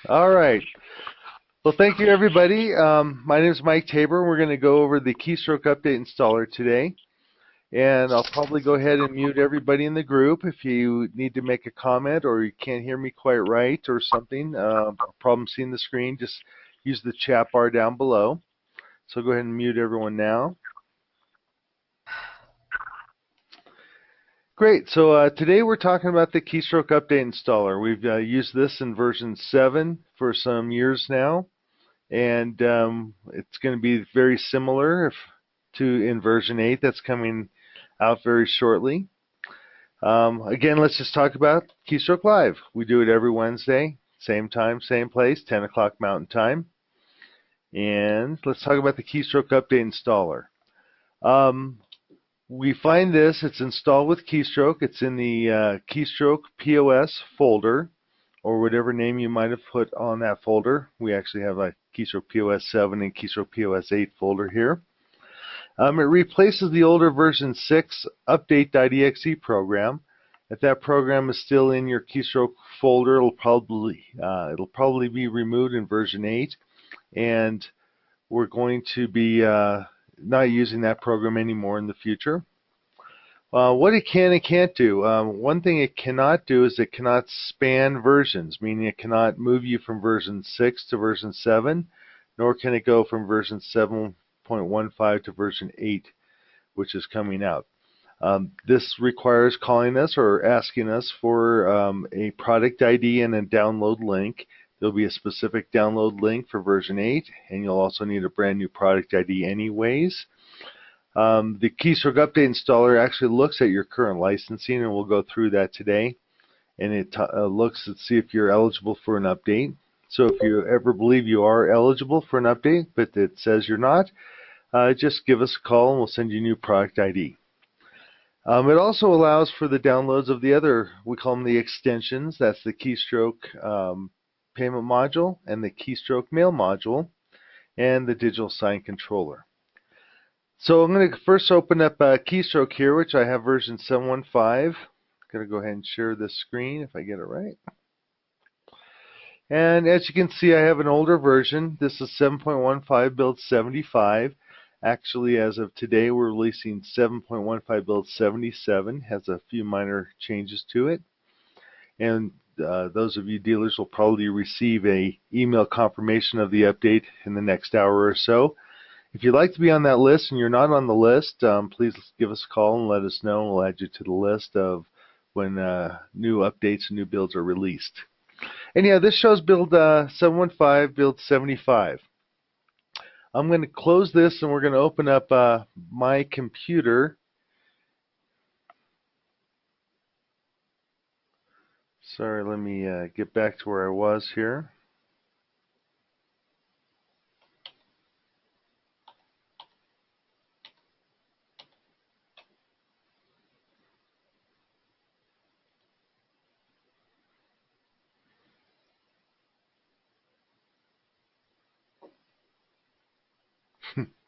All right. Well, thank you, everybody. My name is Mike Tabor. We're going to go over the Keystroke Update installer today. And I'll probably go ahead and mute everybody in the group. If you need to make a comment or you can't hear me quite right or something, problem seeing the screen, just use the chat bar down below. So go ahead and mute everyone now. Great. So today we're talking about the Keystroke Update installer. We've used this in version 7 for some years now. And it's going to be very similar to in version 8 that's coming out very shortly. Again, let's just talk about Keystroke Live. We do it every Wednesday, same time, same place, 10 o'clock Mountain Time. And let's talk about the Keystroke Update installer. We find this, it's installed with Keystroke. It's in the Keystroke POS folder, or whatever name you might have put on that folder. We actually have a Keystroke POS 7 and Keystroke POS 8 folder here. It replaces the older version 6 update.exe program. If that program is still in your Keystroke folder, it'll probably be removed in version 8, and we're going to be not using that program anymore in the future. What it can and can't do. One thing it cannot do is it cannot span versions, meaning it cannot move you from version 6 to version 7, nor can it go from version 7.15 to version 8, which is coming out. This requires calling us or asking us for a product ID and a download link. There'll be a specific download link for version 8, and you'll also need a brand new product ID anyways. The Keystroke Update installer actually looks at your current licensing, and we'll go through that today. And it looks to see if you're eligible for an update. So if you ever believe you are eligible for an update, but it says you're not, just give us a call and we'll send you a new product ID. It also allows for the downloads of the other, we call them the extensions. That's the Keystroke payment module and the Keystroke mail module and the digital sign controller. So I'm going to first open up Keystroke here, which I have version 7.15. I'm going to go ahead and share this screen if I get it right. And as you can see, I have an older version. This is 7.15 build 75. Actually, as of today, we're releasing 7.15 build 77. Has a few minor changes to it. And those of you dealers will probably receive an email confirmation of the update in the next hour or so. If you'd like to be on that list and you're not on the list, please give us a call and let us know, and we'll add you to the list of when new updates and new builds are released. And yeah, this shows build 715, build 75. I'm going to close this and we're going to open up my computer. Sorry, let me get back to where I was here.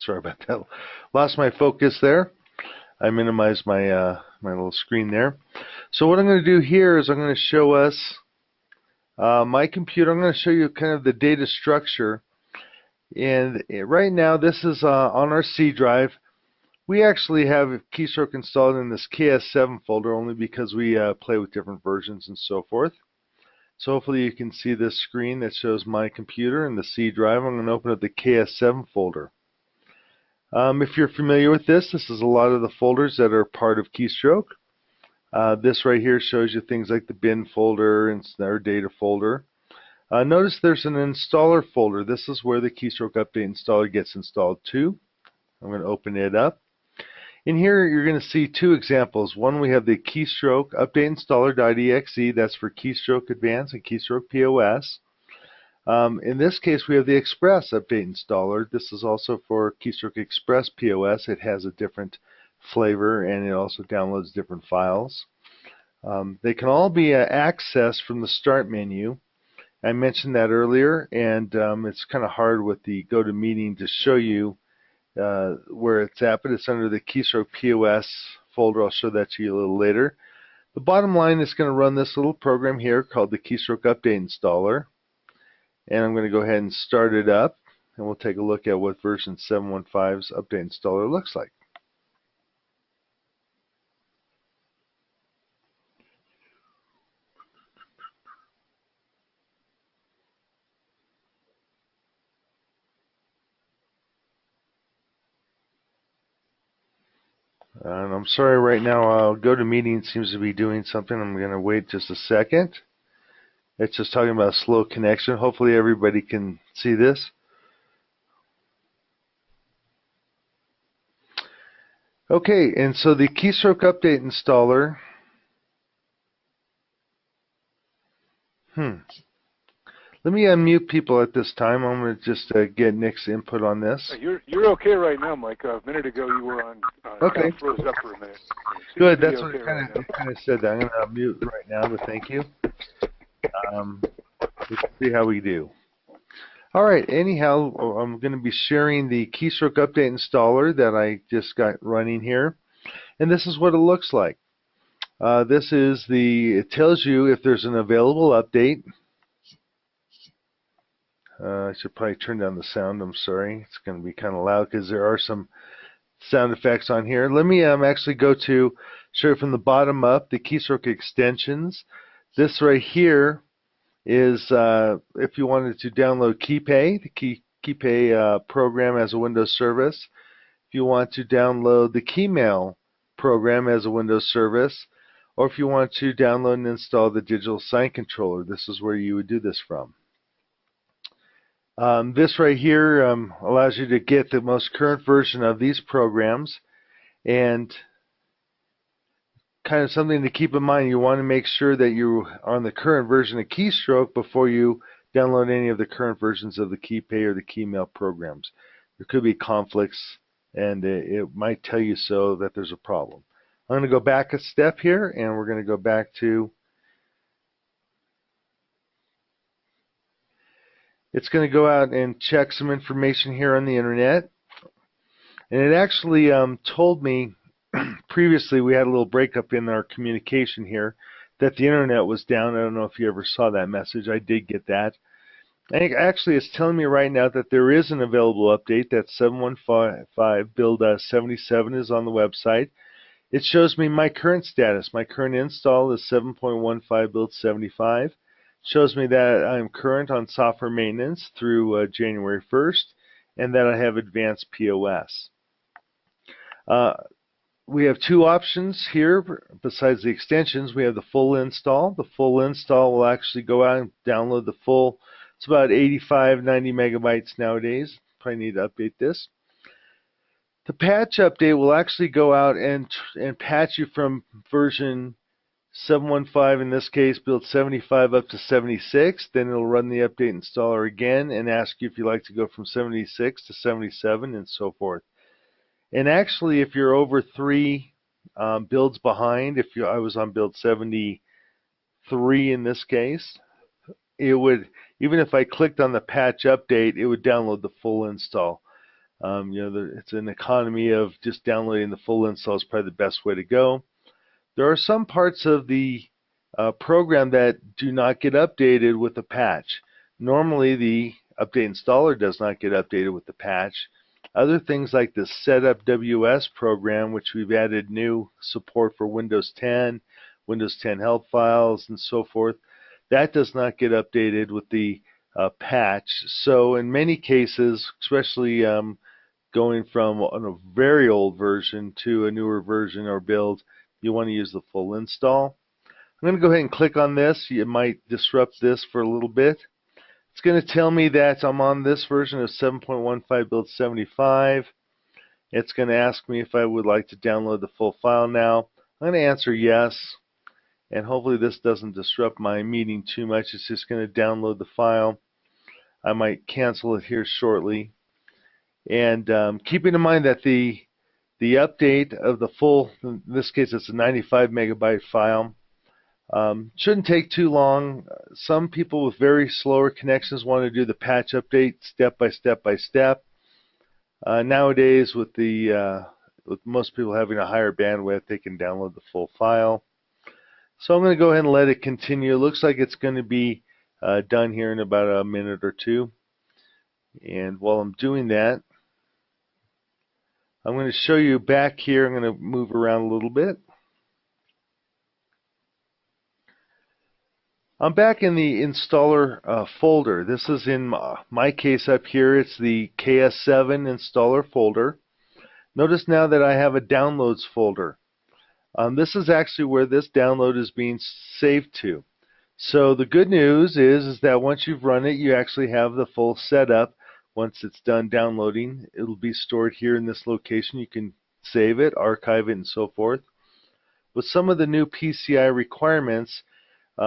Sorry about that. Lost my focus there. I minimized my my little screen there. So what I'm going to do here is I'm going to show us my computer. I'm going to show you kind of the data structure. And right now this is on our C drive. We actually have Keystroke installed in this KS7 folder only because we play with different versions and so forth. So hopefully you can see this screen that shows my computer and the C drive. I'm going to open up the KS7 folder. If you're familiar with this, this is a lot of the folders that are part of Keystroke. This right here shows you things like the bin folder and our data folder. Notice there's an installer folder. This is where the Keystroke Update installer gets installed to. I'm going to open it up. In here you're going to see two examples. One, we have the Keystroke Update Installer.exe. That's for Keystroke Advanced and Keystroke POS. In this case, we have the Express Update Installer. This is also for Keystroke Express POS. It has a different flavor and it also downloads different files. They can all be accessed from the Start menu. I mentioned that earlier, and it's kind of hard with the GoToMeeting to show you where it's at, but it's under the Keystroke POS folder. I'll show that to you a little later. The bottom line is going to run this little program here called the Keystroke Update Installer. And I'm going to go ahead and start it up, and we'll take a look at what version 715's update installer looks like. And I'm sorry, right now GoToMeeting seems to be doing something. I'm going to wait just a second. It's just talking about a slow connection. Hopefully everybody can see this. Okay, and so the Keystroke update installer. Let me unmute people at this time. I'm going to just get Nick's input on this. You're okay right now, Mike. A minute ago you were on. Okay. Froze up for a minute. Good. That's what I kind of said. That I'm going to unmute right now, but thank you. Let's see how we do. All right. Anyhow, I'm going to be sharing the Keystroke update installer that I just got running here, and this is what it looks like. It tells you if there's an available update. I should probably turn down the sound. I'm sorry. It's going to be kind of loud because there are some sound effects on here. Let me actually go to show you from the bottom up the Keystroke extensions. This right here is if you wanted to download KeyPay, the KeyPay program as a Windows service. If you want to download the Keymail program as a Windows service, or if you want to download and install the digital sign controller, this is where you would do this from. This right here allows you to get the most current version of these programs, and kind of something to keep in mind. You want to make sure that you're on the current version of Keystroke before you download any of the current versions of the KeyPay or the Keymail programs. There could be conflicts, and it might tell you so that there's a problem. I'm going to go back a step here, and we're going to go back to, it's going to go out and check some information here on the internet. And it actually told me previously, we had a little breakup in our communication here, that the internet was down. I don't know if you ever saw that message. I did get that. And actually, it's telling me right now that there is an available update. That 715 build 77 is on the website. It shows me my current status. My current install is 7.15 build 75. It shows me that I'm current on software maintenance through January 1st, and that I have advanced POS. We have two options here besides the extensions. We have the full install. The full install will actually go out and download the full. It's about 85, 90 megabytes nowadays. Probably need to update this. The patch update will actually go out and patch you from version 715, in this case, build 75 up to 76. Then it'll run the update installer again and ask you if you like to go from 76 to 77 and so forth. And actually, if you're over 3 builds behind, I was on build 73 in this case, it would, even if I clicked on the patch update, it would download the full install. It's an economy of just downloading the full install is probably the best way to go. There are some parts of the program that do not get updated with the patch. Normally, the update installer does not get updated with the patch. Other things like the Setup WS program, which we've added new support for Windows 10, Windows 10 help files, and so forth, that does not get updated with the patch. So in many cases, especially going from a very old version to a newer version or build, you want to use the full install. I'm going to go ahead and click on this. It might disrupt this for a little bit. It's going to tell me that I'm on this version of 7.15 build 75. It's going to ask me if I would like to download the full file now. I'm going to answer yes, and hopefully this doesn't disrupt my meeting too much. It's just going to download the file. I might cancel it here shortly. And keeping in mind that the update of the full, in this case it's a 95 megabyte file, shouldn't take too long. Some people with very slower connections want to do the patch update step by step by step. Nowadays, with most people having a higher bandwidth, they can download the full file. So I'm going to go ahead and let it continue. It looks like it's going to be done here in about a minute or two. And while I'm doing that, I'm going to show you back here. I'm going to move around a little bit. I'm back in the installer folder. This is in my case up here. It's the KS7 installer folder. Notice now that I have a downloads folder. This is actually where this download is being saved to. So the good news is that once you've run it, you actually have the full setup. Once it's done downloading, it'll be stored here in this location. You can save it, archive it, and so forth. With some of the new PCI requirements,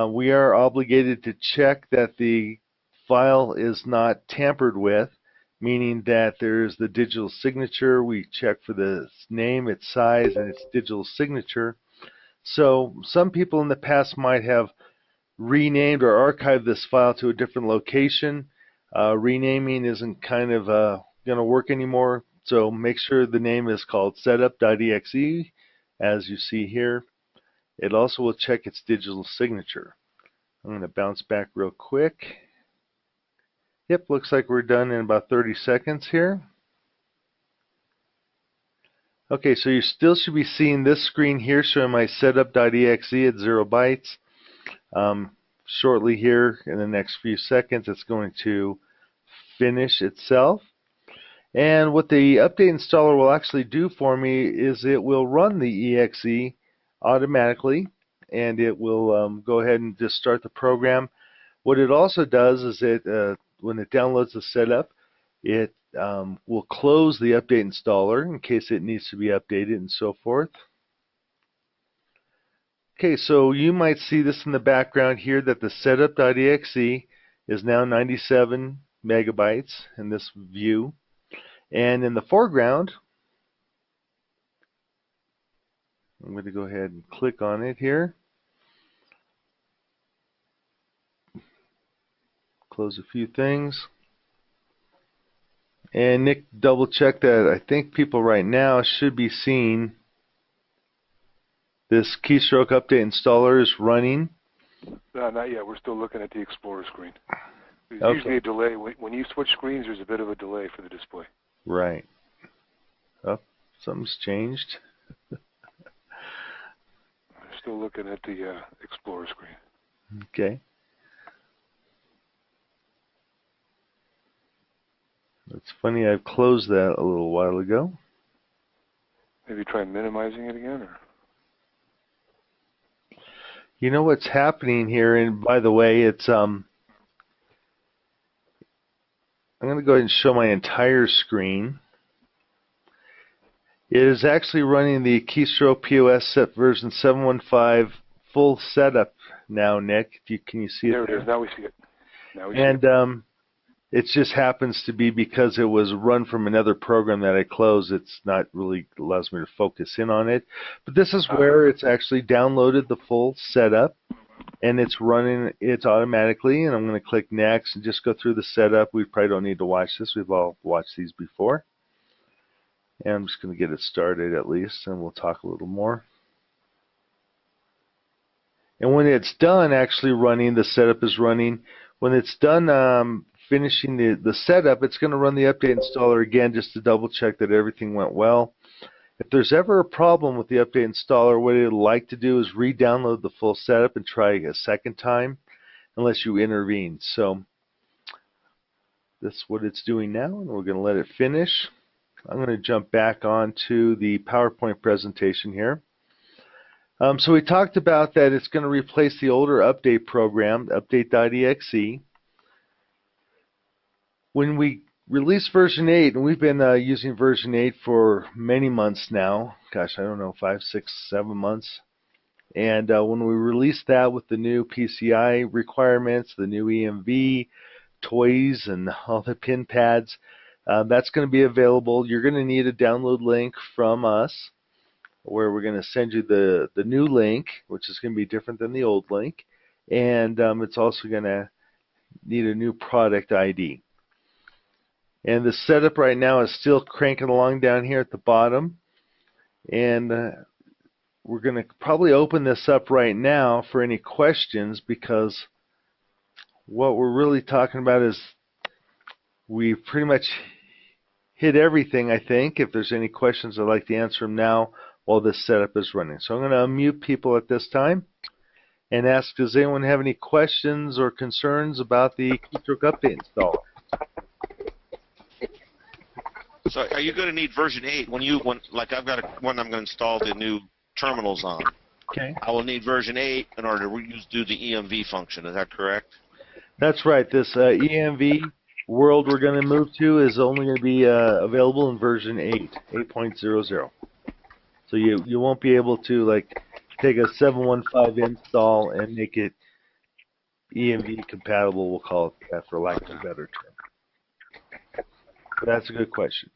we are obligated to check that the file is not tampered with, meaning that there's the digital signature. We check for the name, its size, and its digital signature. So some people in the past might have renamed or archived this file to a different location. Renaming isn't kind of going to work anymore, so make sure the name is called setup.exe, as you see here. It also will check its digital signature. I'm going to bounce back real quick. Yep, looks like we're done in about 30 seconds here. Okay, so you still should be seeing this screen here showing my setup.exe at 0 bytes. Shortly here in the next few seconds, it's going to finish itself. And what the update installer will actually do for me is it will run the exe automatically, and it will go ahead and just start the program. What it also does is when it downloads the setup, it will close the update installer in case it needs to be updated and so forth. Okay, so you might see this in the background here that the setup.exe is now 97 megabytes in this view. And in the foreground, I'm going to go ahead and click on it here. Close a few things. And Nick double check that I think people right now should be seeing this Keystroke update installer is running. No, not yet. We're still looking at the Explorer screen. There's Okay. usually a delay. When you switch screens, there's a bit of a delay for the display. Right. Oh, something's changed. We're still looking at the Explorer screen. Okay. It's funny, I've closed that a little while ago. Maybe try minimizing it again, or? You know what's happening here, and by the way, it's I'm going to go ahead and show my entire screen. It is actually running the Keystroke POS version 715 full setup now, Nick. Can you see it there? There it is. Now we see it. Now we see And it. it just happens to be because it was run from another program that I closed. It's not really allows me to focus in on it. But this is where it's actually downloaded the full setup, and it's running it automatically. And I'm going to click next and just go through the setup. We probably don't need to watch this. We've all watched these before. And I'm just going to get it started at least, and we'll talk a little more. And when it's done actually running, the setup is running. When it's done finishing the setup, it's going to run the update installer again just to double check that everything went well. If there's ever a problem with the update installer, what it'll like to do is re-download the full setup and try a second time unless you intervene. So that's what it's doing now, and we're going to let it finish. I'm going to jump back onto the PowerPoint presentation here. So we talked about that it's going to replace the older update program, update.exe. When we release version 8, and we've been using version 8 for many months now, gosh, I don't know, 5, 6, 7 months. And when we release that with the new PCI requirements, the new EMV, toys, and all the pin pads, that's going to be available. You're going to need a download link from us, where we're going to send you the new link, which is going to be different than the old link. And it's also going to need a new product ID. And the setup right now is still cranking along down here at the bottom. And we're going to probably open this up right now for any questions, because what we're really talking about is we pretty much hit everything, I think. If there's any questions, I'd like to answer them now while this setup is running. So I'm going to unmute people at this time and ask, does anyone have any questions or concerns about the Keystroke Update installer? So are you going to need version 8 like I've got one I'm going to install the new terminals on? Okay. I will need version 8 in order to do the EMV function. Is that correct? That's right. This EMV world we're going to move to is only going to be available in version 8.00. So you won't be able to like take a 715 install and make it EMV compatible. We'll call it that for lack of a better term. But that's a good question.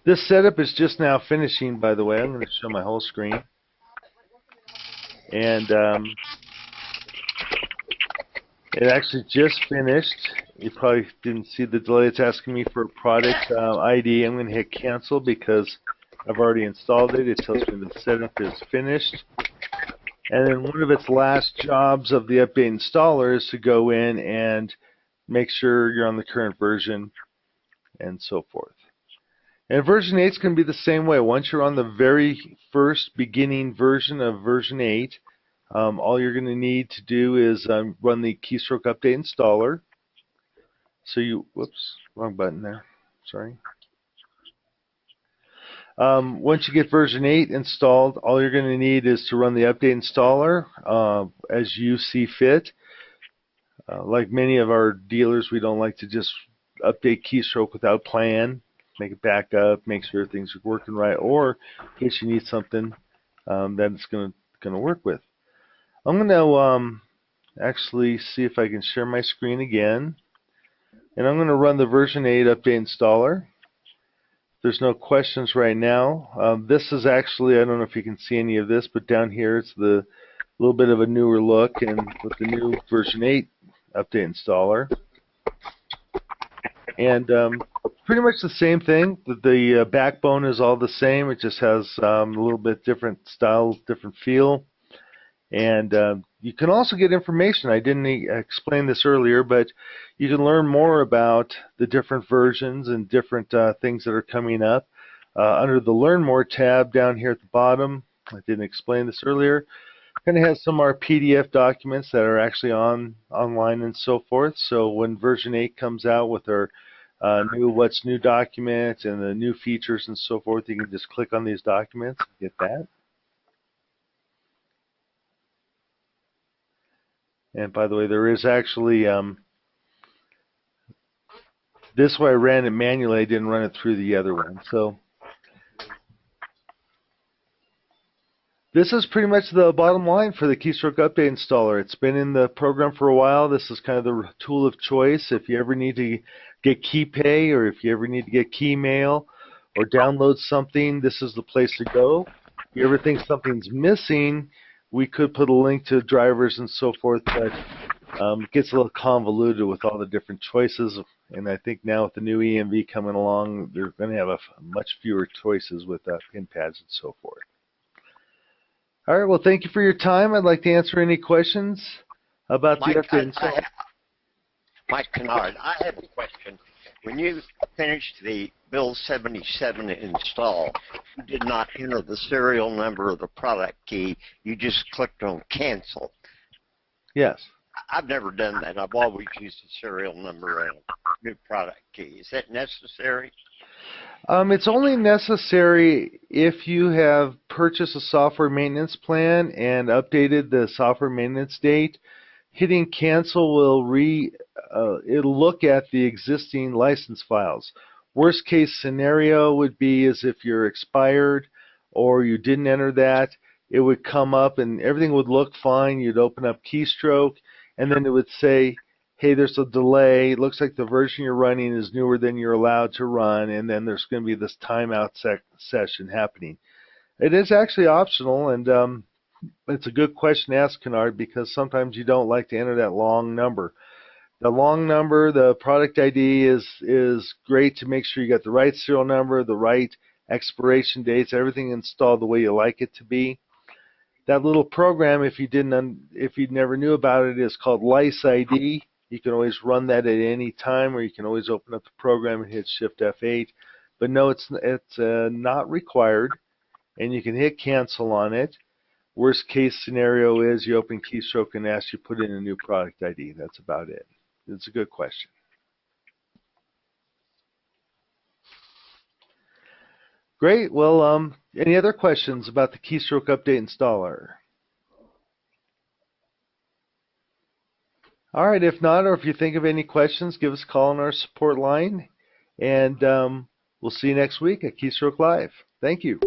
This setup is just now finishing, by the way. I'm going to show my whole screen. And it actually just finished. You probably didn't see the delay. It's asking me for a product ID. I'm going to hit cancel because I've already installed it. It tells me the setup is finished. And then one of its last jobs of the update installer is to go in and make sure you're on the current version and so forth. And version 8 is going to be the same way. Once you're on the very first beginning version of version 8, all you're going to need to do is run the Keystroke Update installer. So whoops, wrong button there. Sorry. Once you get version 8 installed, all you're going to need is to run the update installer as you see fit. Like many of our dealers, we don't like to just update Keystroke without plan, make it back up, make sure things are working right, or in case you need something that it's going to work with. I'm going to actually see if I can share my screen again, and I'm going to run the version 8 update installer. There's no questions right now. This is actually, I don't know if you can see any of this, but down here it's the little bit of a newer look, and with the new version 8 update installer. And pretty much the same thing. The backbone is all the same. It just has a little bit different style, different feel. And you can also get information. I didn't explain this earlier, but you can learn more about the different versions and different things that are coming up. Under the Learn More tab down here at the bottom, I didn't explain this earlier, kind of has some of our PDF documents that are actually online and so forth. So when version 8 comes out with our new What's New document and the new features and so forth, you can just click on these documents and get that. And by the way, there is actually, this way I ran it manually, I didn't run it through the other one. So this is pretty much the bottom line for the Keystroke Update installer. It's been in the program for a while. This is kind of the tool of choice. If you ever need to get KeyPay, or if you ever need to get Keymail or download something, this is the place to go. If you ever think something's missing, we could put a link to drivers and so forth, but it gets a little convoluted with all the different choices. And I think now with the new EMV coming along, they're going to have much fewer choices with pin pads and so forth. All right, well, thank you for your time. I'd like to answer any questions about the update. Mike Kennard, I have a question. When you finished the Bill 77 install, you did not enter the serial number of the product key. You just clicked on cancel. Yes. I've never done that. I've always used the serial number and new product key. Is that necessary? It's only necessary if you have purchased a software maintenance plan and updated the software maintenance date. Hitting cancel will it'll look at the existing license files. Worst case scenario would be is if you're expired or you didn't enter that, it would come up and everything would look fine. You'd open up Keystroke and then it would say, hey, there's a delay. It looks like the version you're running is newer than you're allowed to run, and then there's going to be this timeout session happening. It is actually optional, and it's a good question to ask, Kennard, because sometimes you don't like to enter that long number. The long number, the product ID is great to make sure you got the right serial number, the right expiration dates, everything installed the way you like it to be. That little program, if you never knew about it, is called Lice ID. You can always run that at any time, or you can always open up the program and hit Shift F8. But no, it's not required, and you can hit cancel on it. Worst case scenario is you open Keystroke and ask you to put in a new product ID. That's about it. It's a good question. Great. Well, any other questions about the Keystroke Update Installer? All right. If not, or if you think of any questions, give us a call on our support line, and we'll see you next week at Keystroke Live. Thank you.